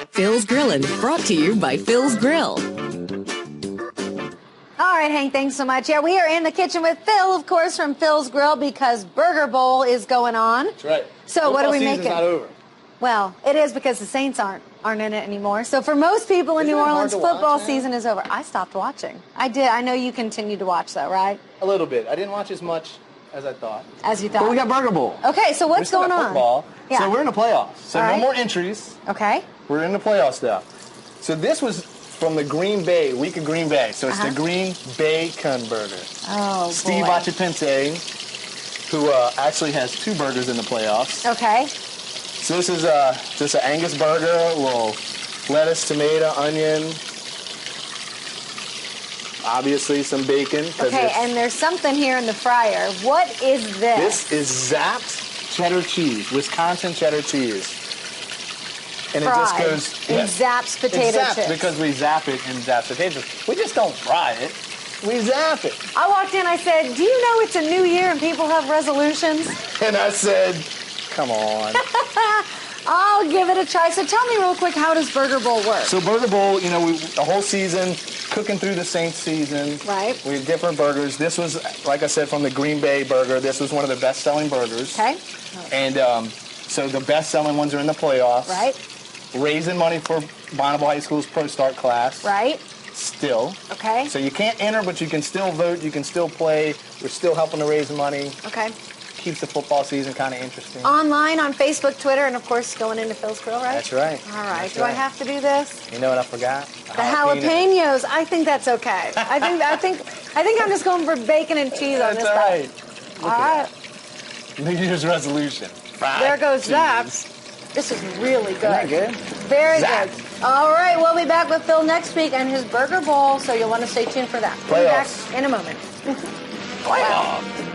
Phil's Grillin', brought to you by Phil's Grill. All right, Hank, thanks so much. Yeah, we are in the kitchen with Phil, of course, from Phil's Grill because Burger Bowl is going on. That's right. So what are we Football making? season's not over. Well, it is because the Saints aren't in it anymore. So for most people in Isn't New it hard Orleans, to watch football now? season is over. I stopped watching. I did. I know you continue to watch, though, right? A little bit. I didn't watch as much as I thought. As you thought. But we got Burger Bowl. Okay, so We what's still going got on? football. Yeah. So we're in the playoffs. So All right. no more entries. Okay. We're in the playoffs now. So this was from the Green Bay, week of Green Bay. So it's the Green Bacon Burger. Oh, Steve boy. Achapente, who actually has 2 burgers in the playoffs. Okay. So this is just an Angus burger, a little lettuce, tomato, onion, obviously some bacon. Okay, and there's something here in the fryer. What is this? This is zapped cheddar cheese, Wisconsin cheddar cheese. And Fried it just goes in Zapp's potato it's zapped chips. because we zap it in Zapp's potato chips. We just don't fry it. We zap it. I walked in, I said, do you know it's a new year and people have resolutions? And I said, come on. I'll give it a try. So tell me real quick, how does Burger Bowl work? So Burger Bowl, you know, the whole season, cooking through the Saints season. Right. We had different burgers. This was, like I said, from the Green Bay burger. This was one of the best-selling burgers. Okay. And so the best-selling ones are in the playoffs. Right. Raising money for Bonneville High School's Pro Start class. Right. Still. Okay. So you can't enter, but you can still vote. You can still play. We're still helping to raise money. Okay. Keeps the football season kind of interesting. Online, on Facebook, Twitter, and of course going into Phil's Grill, right? That's right. All right. That's Do I right. have to do this? You know what I forgot? The jalapenos. I think that's okay. I think I'm just going for bacon and cheese on That's this all stuff. right. All right. New Year's resolution. Fried There goes cheese. Zapp's. This is really good. Isn't that good? Very Zapp's. good. All right, we'll be back with Phil next week and his Burger Bowl, so you'll want to stay tuned for that. We'll be back Playoffs. in a moment. Playoffs.